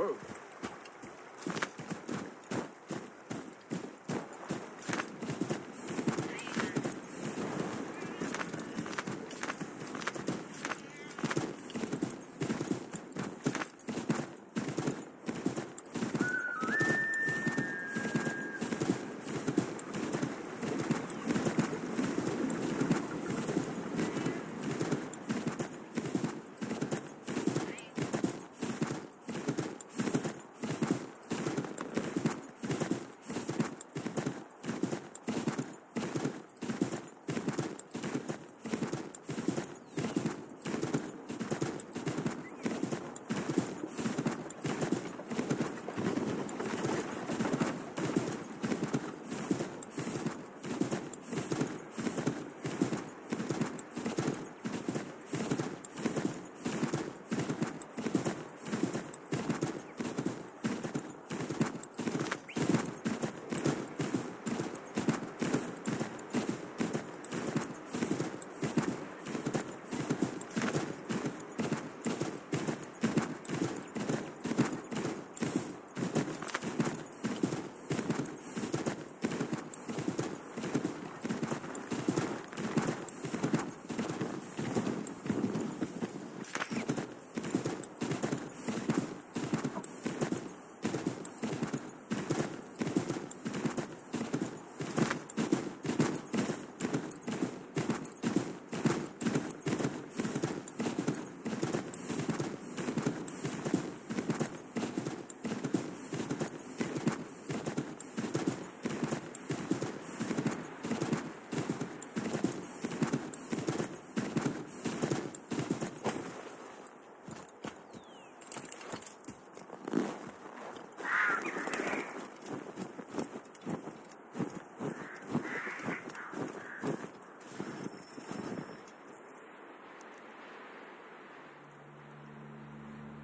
Whoa.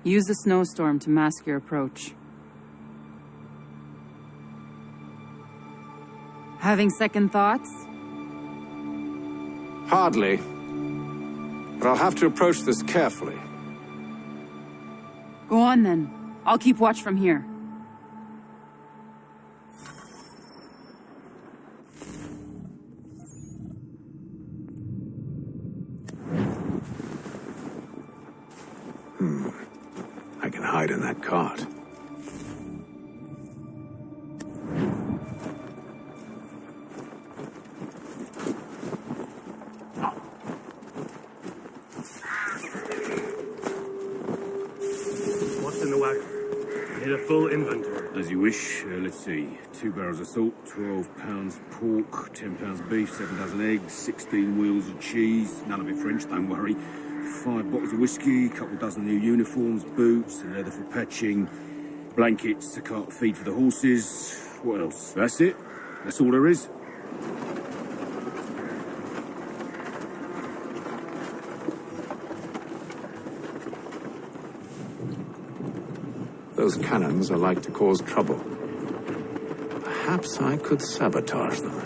Use the snowstorm to mask your approach. Having second thoughts? Hardly. But I'll have to approach this carefully. Go on then. I'll keep watch from here. I can hide in that cart. What's in the wagon? I need a full inventory. As you wish. Let's see. 2 barrels of salt, 12 pounds pork, 10 pounds beef, 7 dozen eggs, 16 wheels of cheese. None of it French, don't worry. 5 bottles of whiskey, couple dozen new uniforms, boots, leather for patching, blankets, a cart feed for the horses. What else? That's it. That's all there is. Those cannons are like to cause trouble. Perhaps I could sabotage them.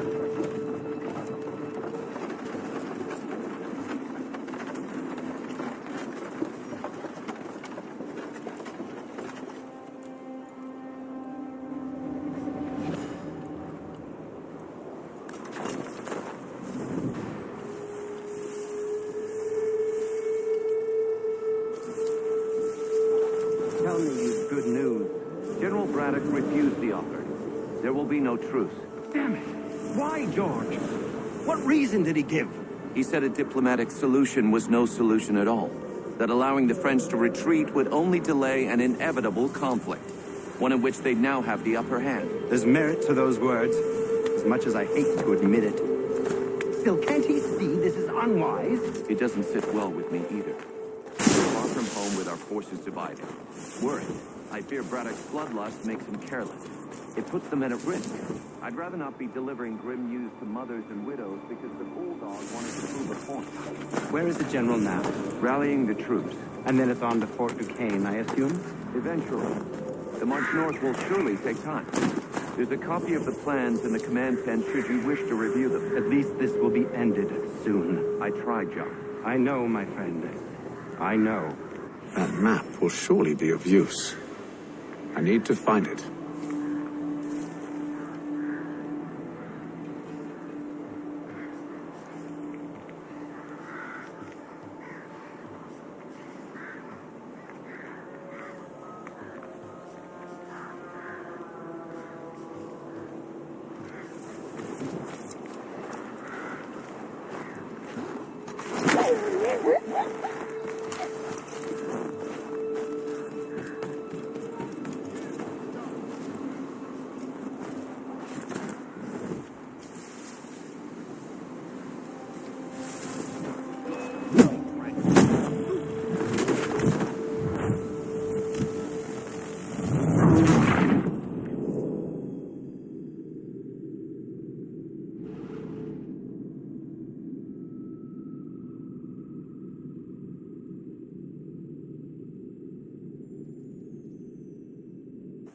Tell me you've good news. General Braddock refused the offer. There will be no truce. Damn it! Why, George? What reason did he give? He said a diplomatic solution was no solution at all. That allowing the French to retreat would only delay an inevitable conflict. One in which they'd now have the upper hand. There's merit to those words, as much as I hate to admit it. Still, can't he see this is unwise? It doesn't sit well with me either. We're far from home with our forces divided. Worried. I fear Braddock's bloodlust makes him careless. It puts the men at risk. I'd rather not be delivering grim news to mothers and widows because the bulldog wanted to prove a point. Where is the general now? Rallying the troops. And then it's on to Fort Duquesne, I assume? Eventually. The march north will surely take time. There's a copy of the plans in the command tent should you wish to review them. At least this will be ended soon. I tried, John. I know, my friend. I know. That map will surely be of use. I need to find it.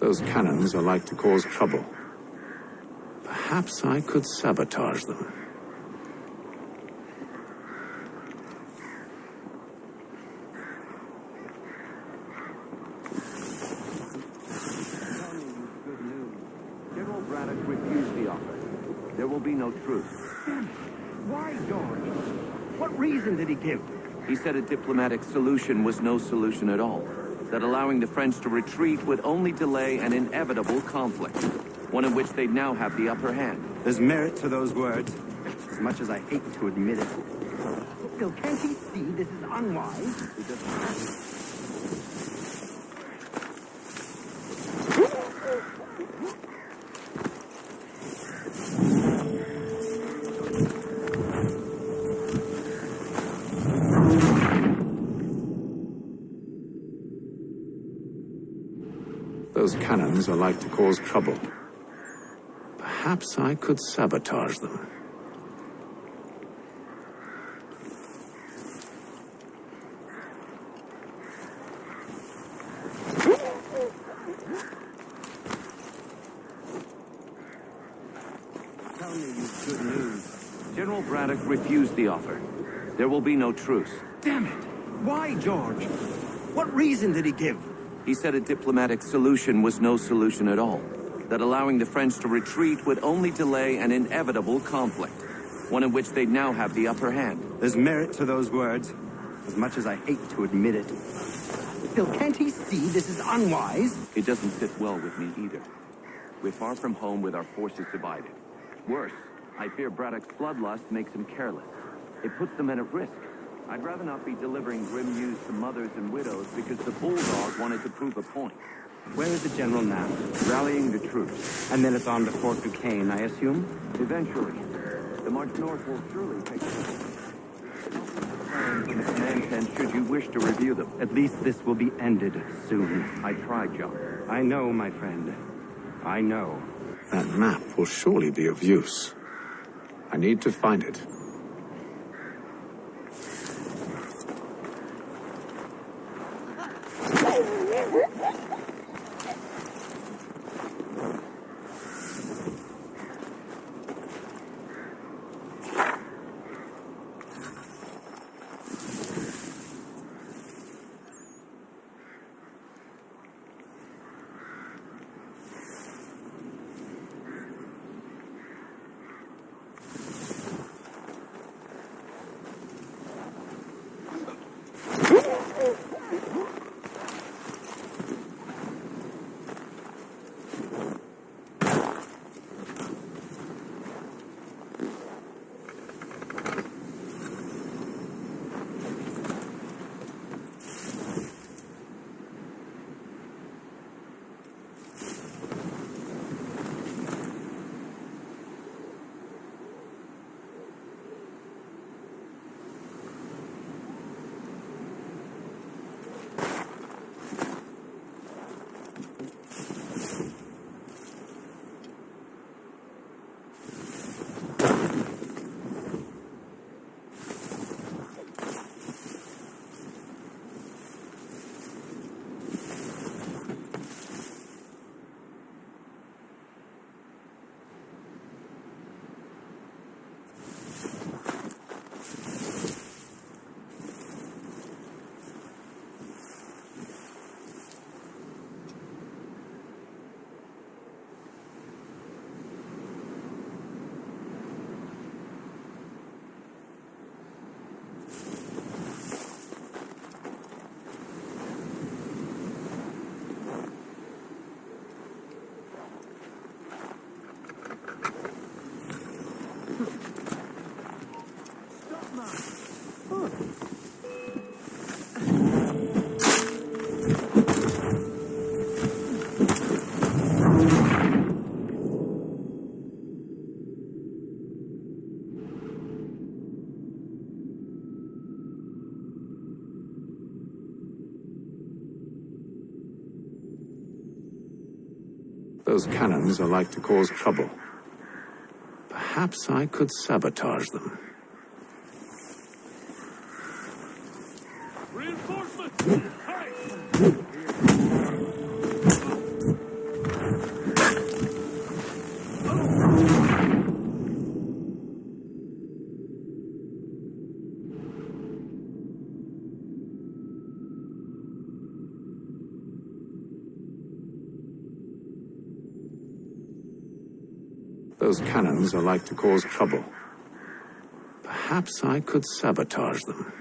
Those cannons are like to cause trouble. Perhaps I could sabotage them. Good news. General Braddock refused the offer. There will be no truce. Damn it. Why, George? What reason did he give? He said a diplomatic solution was no solution at all. That allowing the French to retreat would only delay an inevitable conflict, one in which they'd now have the upper hand. There's merit to those words, as much as I hate to admit it. Still, can't he see this is unwise? It doesn't matter. Those cannons are like to cause trouble. Perhaps I could sabotage them. Tell me you good news. General Braddock refused the offer. There will be no truce. Damn it. Why, George? What reason did he give? He said a diplomatic solution was no solution at all. That allowing the French to retreat would only delay an inevitable conflict, one in which they'd now have the upper hand. There's merit to those words, as much as I hate to admit it. Still, can't he see this is unwise? It doesn't sit well with me either. We're far from home with our forces divided. Worse, I fear Braddock's bloodlust makes him careless. It puts the men at risk. I'd rather not be delivering grim news to mothers and widows because the bulldog wanted to prove a point. Where is the general now? Rallying the troops. And then it's on to Fort Duquesne, I assume? Eventually, the march north will surely take place. Plans in the command tent should you wish to review them. At least this will be ended soon. I tried, John. I know, my friend. I know. That map will surely be of use. I need to find it. Those cannons are like to cause trouble. Perhaps I could sabotage them. Reinforcements! Hey! Those cannons are like to cause trouble. Perhaps I could sabotage them.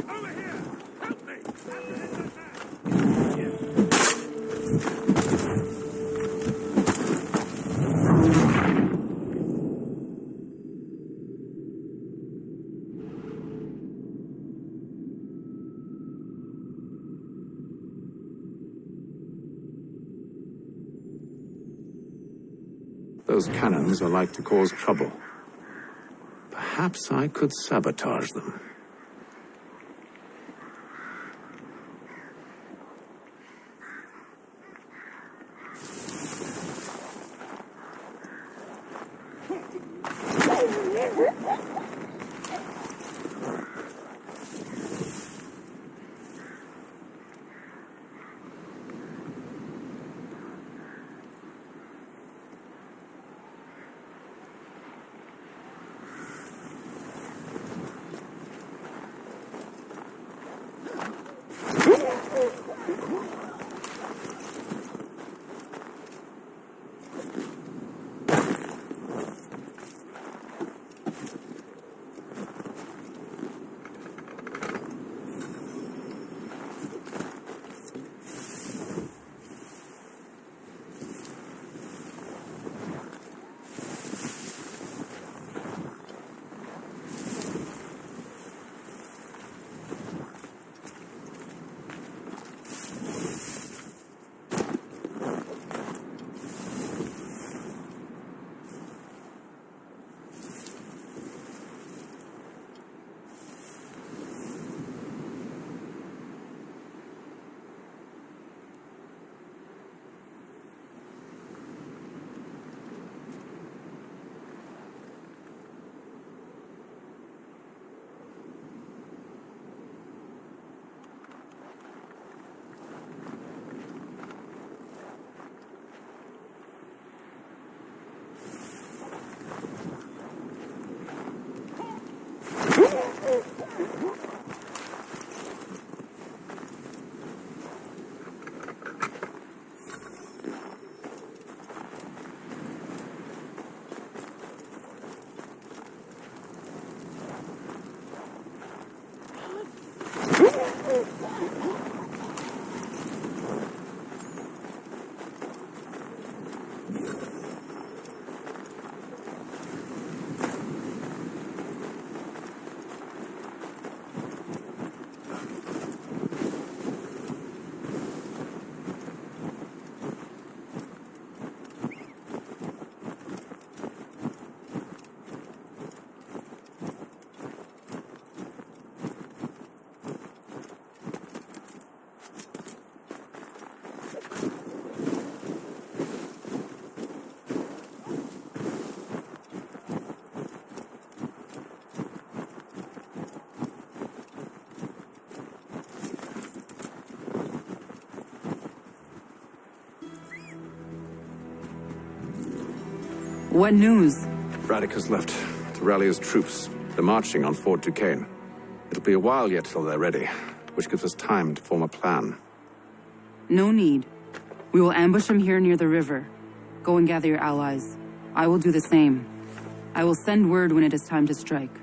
Over here! Help me! Those cannons are like to cause trouble. Perhaps I could sabotage them. What news? Braddock has left to rally his troops. They're marching on Fort Duquesne. It'll be a while yet till they're ready, which gives us time to form a plan. No need. We will ambush them here near the river. Go and gather your allies. I will do the same. I will send word when it is time to strike.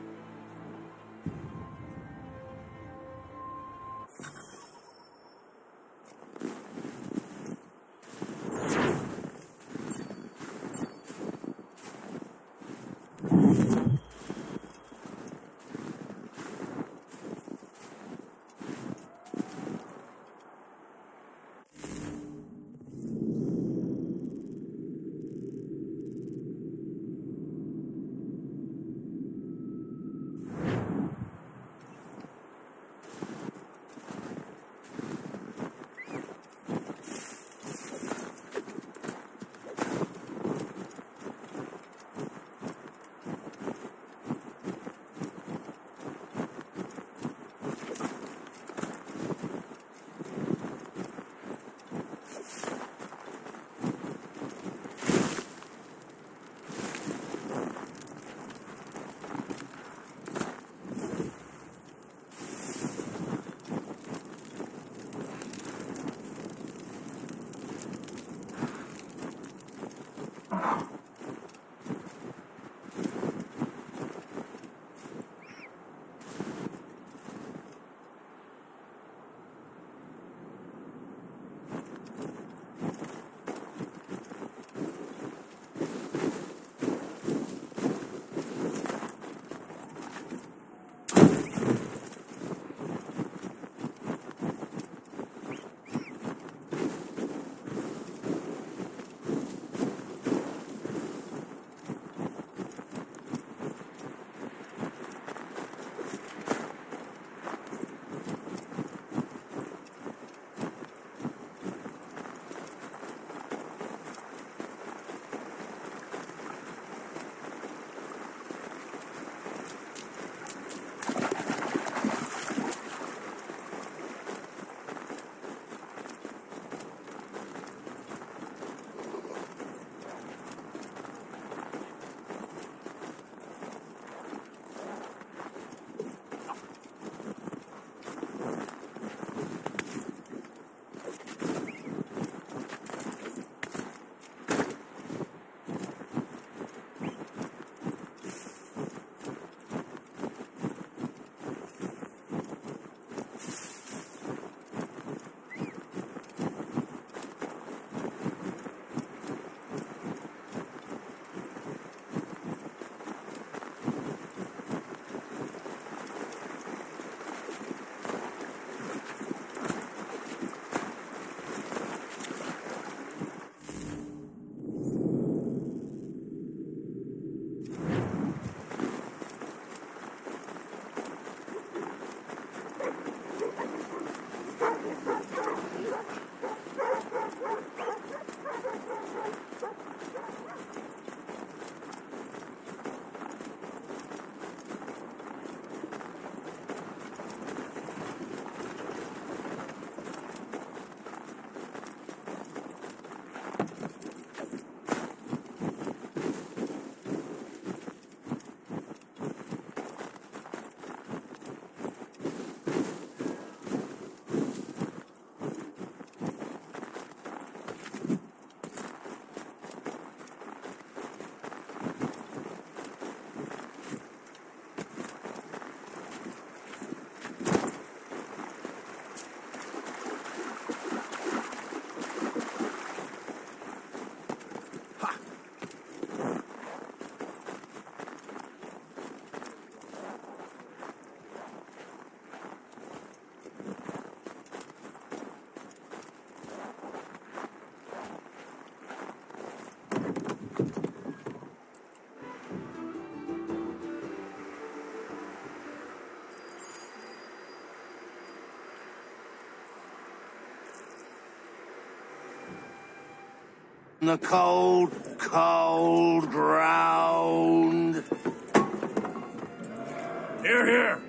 The cold, cold ground. Here, here.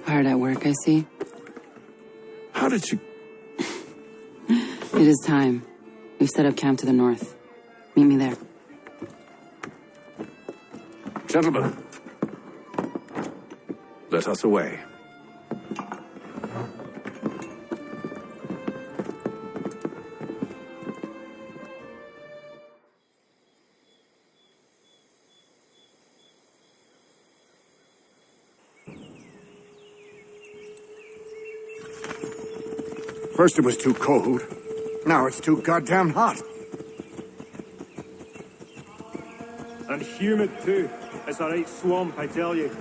Hard at work, I see. How did you... It is time. We've set up camp to the north. Meet me there. Gentlemen, let us away. First it was too cold. Now it's too goddamn hot. And humid too. It's a right swamp, I tell you.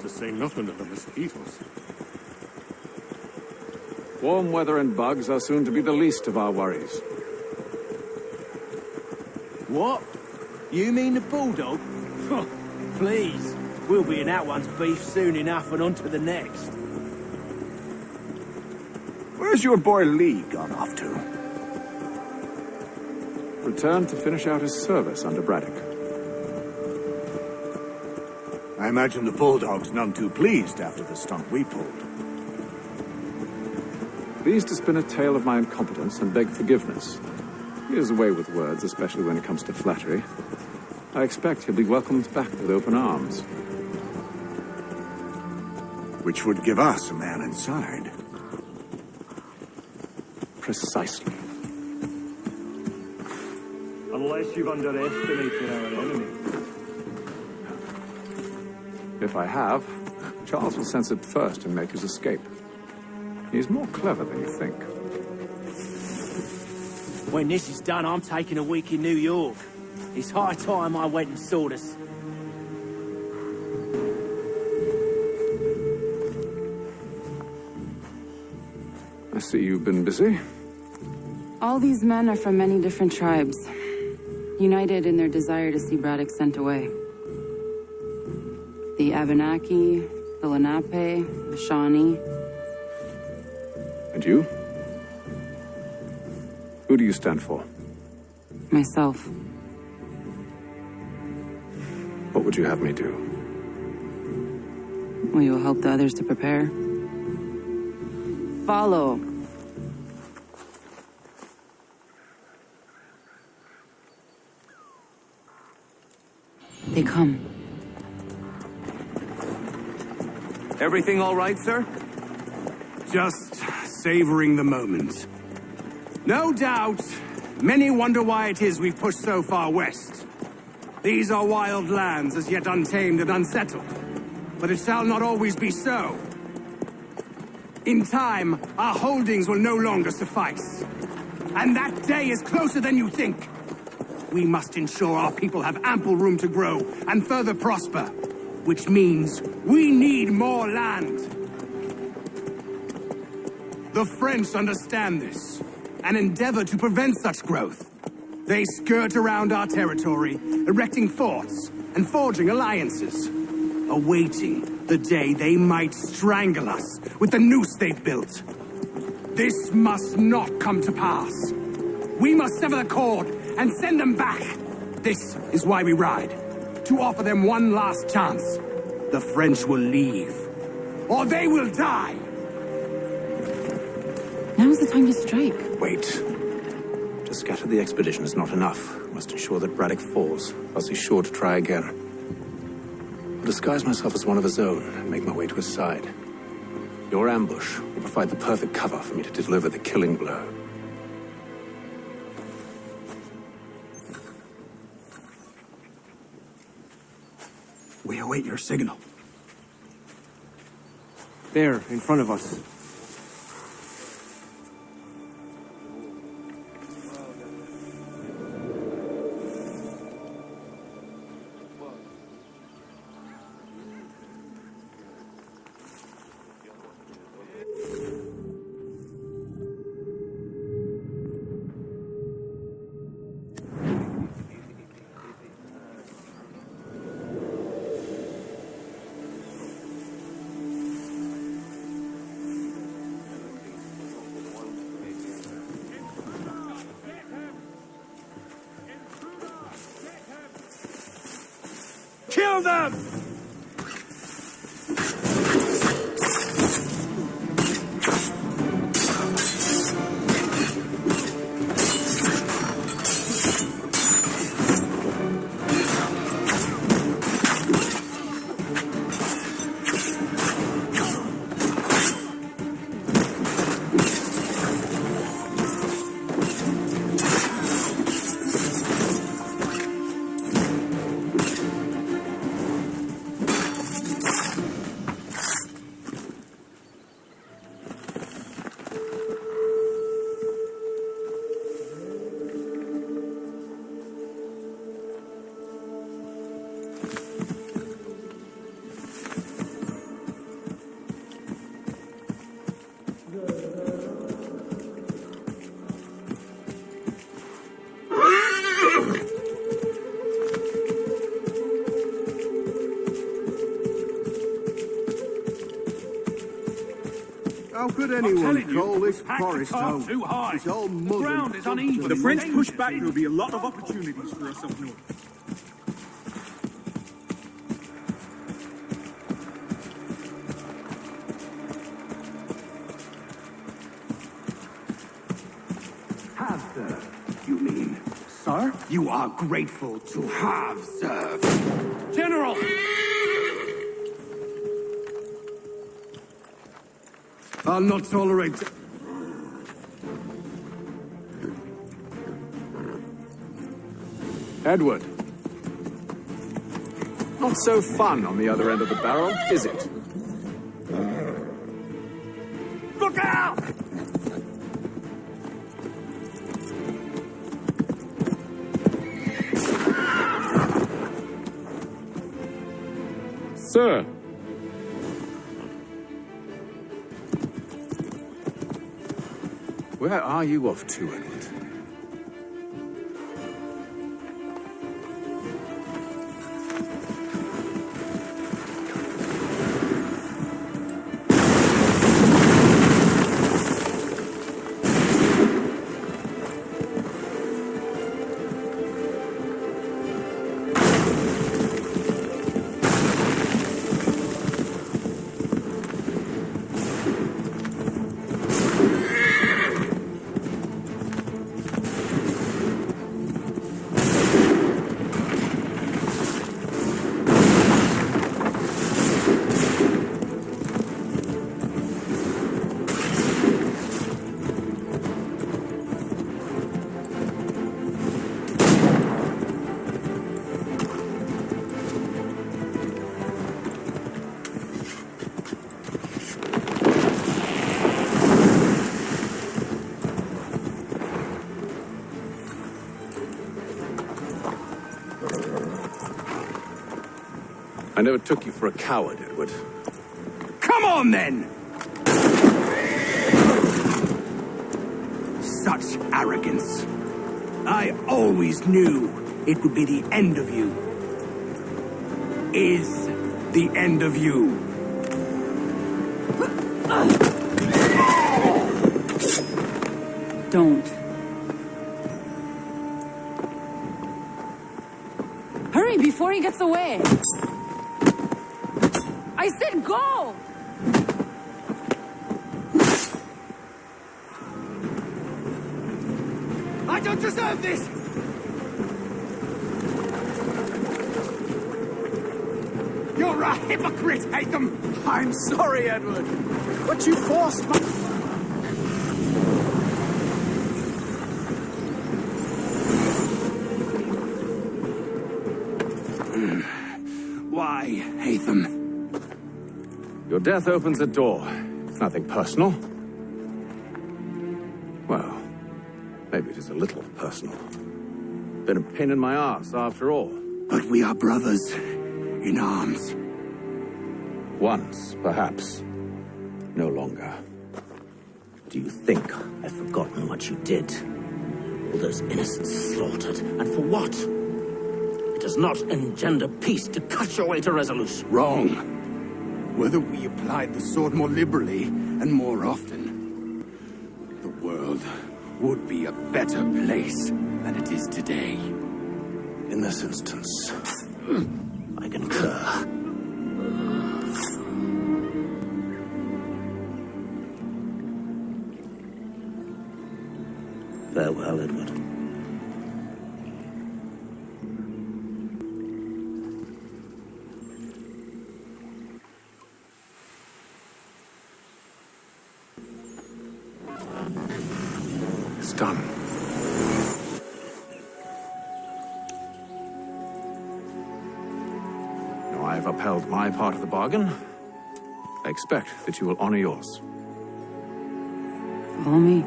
To say nothing of the mosquitoes. Warm weather and bugs are soon to be the least of our worries. What? You mean the bulldog? Please. We'll be in that one's beef soon enough and on to the next. Where's your boy Lee gone off to? Returned to finish out his service under Braddock. I imagine the bulldog's none too pleased after the stunt we pulled. Pleased to spin a tale of my incompetence and beg forgiveness. He is away with words, especially when it comes to flattery. I expect he'll be welcomed back with open arms. Which would give us a man inside. Precisely. Unless you've underestimated our enemy. If I have, Charles will sense it first and make his escape. He's more clever than you think. When this is done, I'm taking a week in New York. It's high time I went and saw this. I see you've been busy. All these men are from many different tribes, united in their desire to see Braddock sent away. The Abenaki, the Lenape, the Shawnee. And you? Who do you stand for? Myself. What would you have me do? Will you help the others to prepare? Follow. They come. Everything all right, sir? Just savoring the moment. No doubt, many wonder why it is we've pushed so far west. These are wild lands, as yet untamed and unsettled. But it shall not always be so. In time, our holdings will no longer suffice. And that day is closer than you think. We must ensure our people have ample room to grow and further prosper. Which means we need more land. The French understand this and endeavor to prevent such growth. They skirt around our territory, erecting forts and forging alliances, awaiting the day they might strangle us with the noose they've built. This must not come to pass. We must sever the cord and send them back. This is why we ride, to offer them one last chance. The French will leave, or they will die. Now's the time to strike. Wait. To scatter the expedition is not enough. We must ensure that Braddock falls, else he's sure to try again. I'll disguise myself as one of his own and make my way to his side. Your ambush will provide the perfect cover for me to deliver the killing blow. We await your signal. There, in front of us. Kill them! could anyone call this forest home? Too high. It's all The mud ground and is uneven. and The French rain. push back. There will be a lot of opportunities for us up north. Have served, you mean? Sir? You are grateful to have served. General! I'll not tolerate... Edward. Not so fun on the other end of the barrel, is it? Look out! Sir. Where are you off to, Edward? I never took you for a coward, Edward. Come on, then! Such arrogance. I always knew it would be the end of you. Is the end of you. Don't. Hurry before he gets away! I said go! I don't deserve this! You're a hypocrite, Haytham! I'm sorry, Edward, but you forced my... Why, Haytham? Your death opens a door. It's nothing personal. Well, maybe it is a little personal. Been a pain in my ass, after all. But we are brothers in arms. Once, perhaps. No longer. Do you think I've forgotten what you did? All those innocents slaughtered, and for what? It does not engender peace to cut your way to resolution. Wrong. Whether we applied the sword more liberally and more often, the world would be a better place than it is today. In this instance, I concur. Farewell, Edward. it's done. Now I have upheld my part of the bargain. I expect that you will honor yours. Follow me.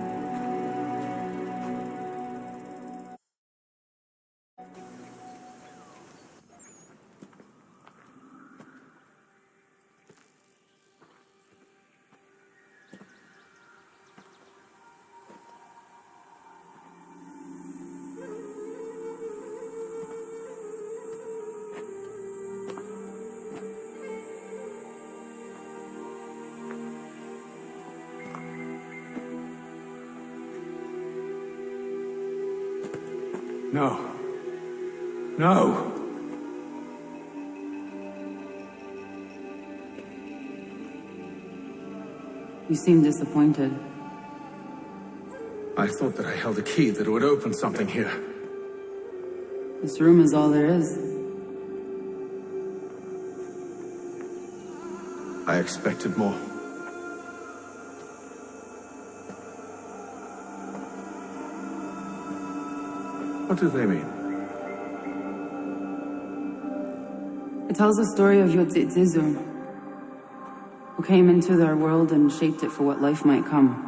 No. No! You seem disappointed. I thought that I held a key that would open something here. This room is all there is. I expected more. What do they mean? It tells the story of Yotzitzizu, who came into our world and shaped it for what life might come.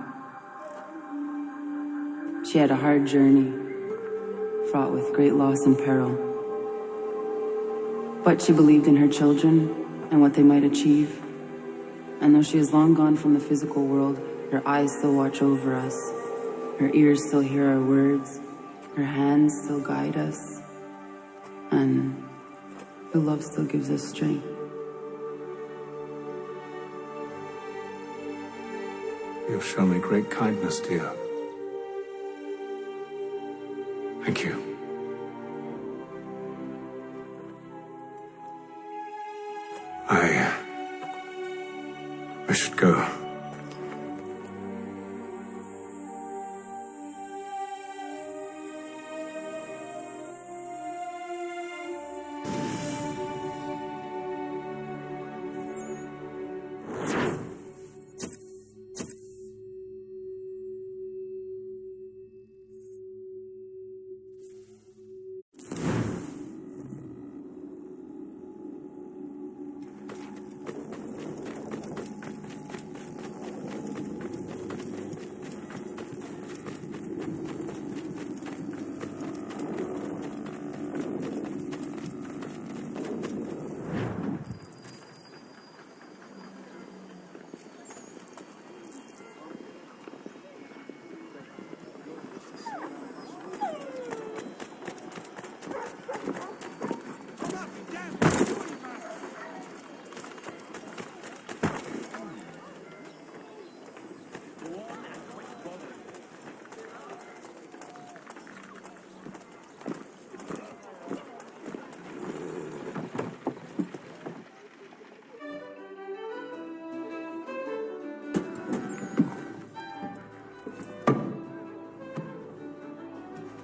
She had a hard journey, fraught with great loss and peril. But she believed in her children and what they might achieve. And though she is long gone from the physical world, her eyes still watch over us. Her ears still hear our words. Her hands still guide us. And her love still gives us strength. You've shown me great kindness, dear. Thank you. I should go.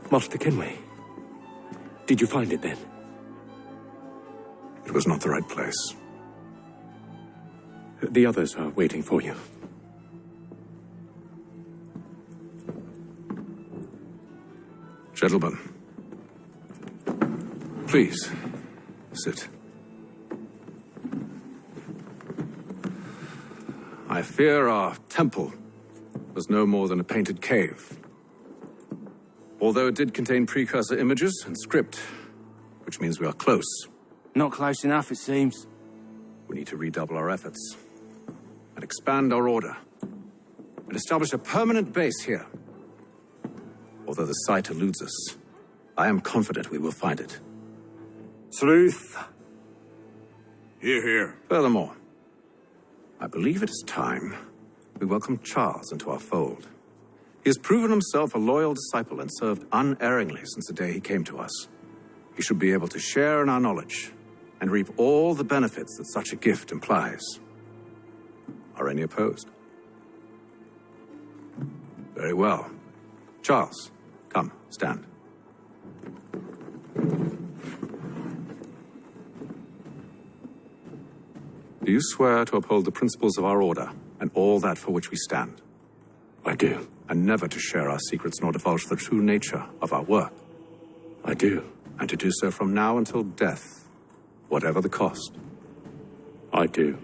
Master Kenway, did you find it then? It was not the right place. The others are waiting for you. Gentlemen, please, sit. I fear our temple was no more than a painted cave. Although it did contain precursor images and script, which means we are close. Not close enough, it seems. We need to redouble our efforts and expand our order and establish a permanent base here. Although the site eludes us, I am confident we will find it. Truth. Hear, hear. Furthermore, I believe it is time we welcome Charles into our fold. He has proven himself a loyal disciple and served unerringly since the day he came to us. He should be able to share in our knowledge and reap all the benefits that such a gift implies. Are any opposed? Very well. Charles, come, stand. Do you swear to uphold the principles of our order and all that for which we stand? I do. And never to share our secrets nor divulge the true nature of our work? I do. And to do so from now until death, whatever the cost? I do.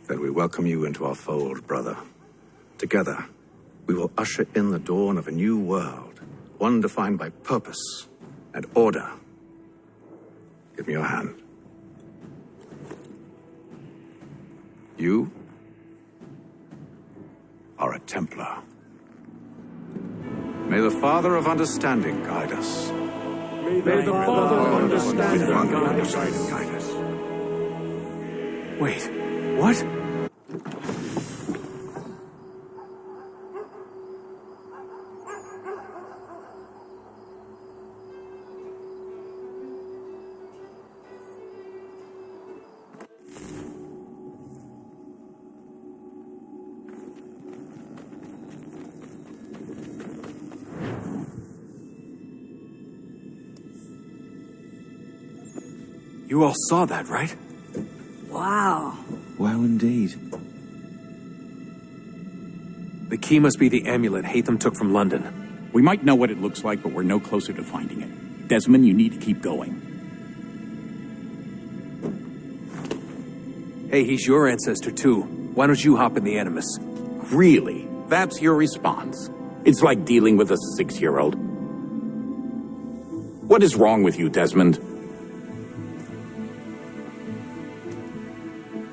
Then we welcome you into our fold, brother. Together, we will usher in the dawn of a new world, one defined by purpose and order. Give me your hand. You are a Templar. May the Father of Understanding guide us. May the Father of Understanding Guide us. Wait, what? You all saw that, right? Wow. Wow, indeed. The key must be the amulet Haytham took from London. We might know what it looks like, but we're no closer to finding it. Desmond, you need to keep going. Hey, he's your ancestor too. Why don't you hop in the Animus? Really? That's your response? It's like dealing with a 6-year-old. What is wrong with you, Desmond?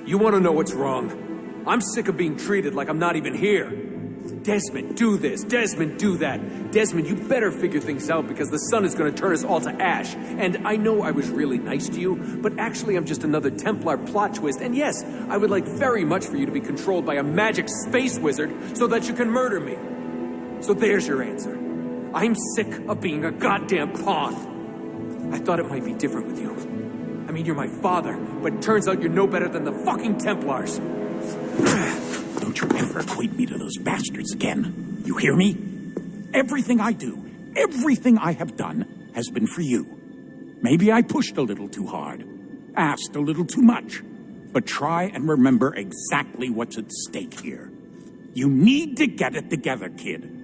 You want to know what's wrong? I'm sick of being treated like I'm not even here. Desmond, do this. Desmond, do that. Desmond, you better figure things out because the sun is going to turn us all to ash. And I know I was really nice to you, but actually I'm just another Templar plot twist. And yes, I would like very much for you to be controlled by a magic space wizard so that you can murder me. So there's your answer. I'm sick of being a goddamn pawn. I thought it might be different with you. I mean, you're my father, but turns out you're no better than the fucking Templars. Don't you ever equate me to those bastards again. You hear me? Everything I do, everything I have done, has been for you. Maybe I pushed a little too hard, asked a little too much, but try and remember exactly what's at stake here. You need to get it together, kid.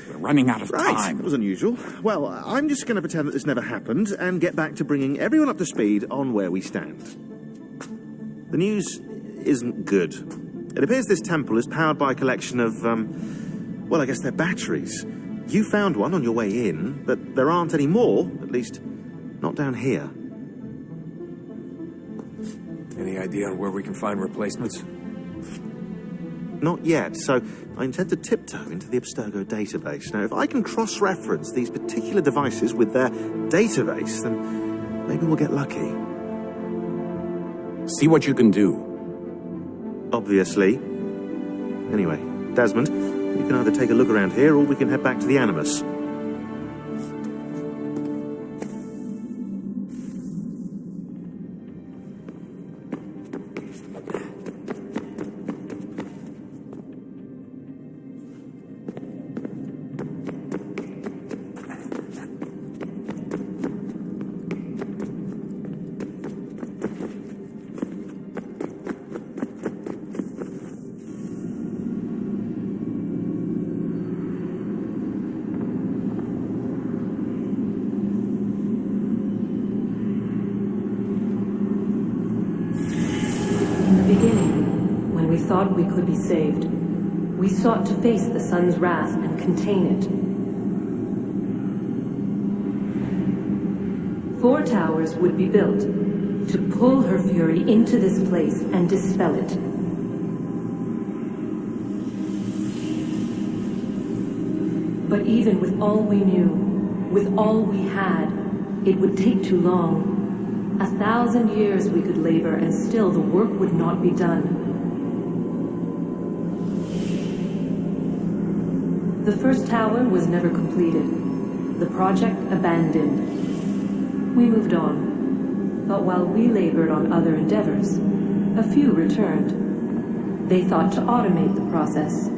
We're running out of time. That was unusual. Well, I'm just going to pretend that this never happened and get back to bringing everyone up to speed on where we stand. The news isn't good. It appears this temple is powered by a collection of, well, I guess they're batteries. You found one on your way in, but there aren't any more, at least not down here. Any idea on where we can find replacements? Not yet, so I intend to tiptoe into the Abstergo database. Now, if I can cross-reference these particular devices with their database, then maybe we'll get lucky. See what you can do. Obviously. Anyway, Desmond, you can either take a look around here or we can head back to the Animus. Thought we could be saved. We sought to face the sun's wrath and contain it. 4 towers would be built to pull her fury into this place and dispel it. But even with all we knew, with all we had, it would take too long. 1,000 years we could labor and still the work would not be done. The first tower was never completed. The project abandoned. We moved on. But while we labored on other endeavors, a few returned. They thought to automate the process.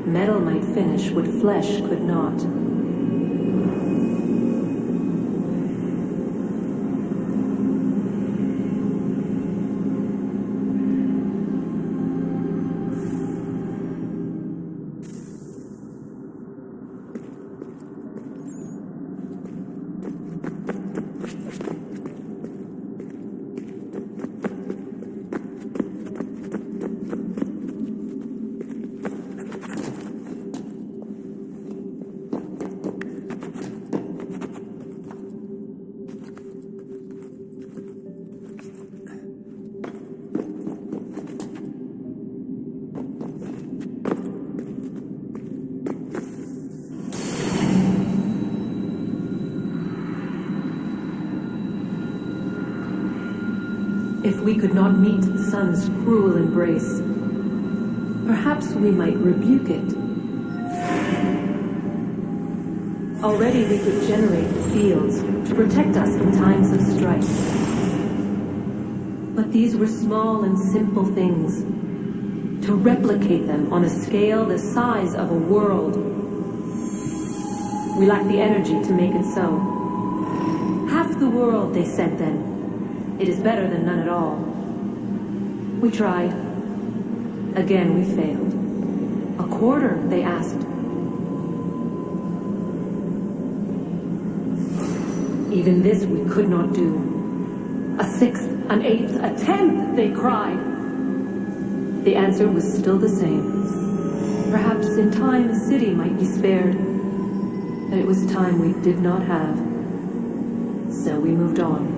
Metal might finish what flesh could not. If we could not meet the sun's cruel embrace, perhaps we might rebuke it. Already we could generate the fields to protect us in times of strife. But these were small and simple things. To replicate them on a scale the size of a world, we lack the energy to make it so. Half the world, they said then. It is better than none at all. We tried. Again, we failed. A quarter, they asked. Even this we could not do. A sixth, an eighth, a tenth, they cried. The answer was still the same. Perhaps in time a city might be spared. But it was time we did not have. So we moved on.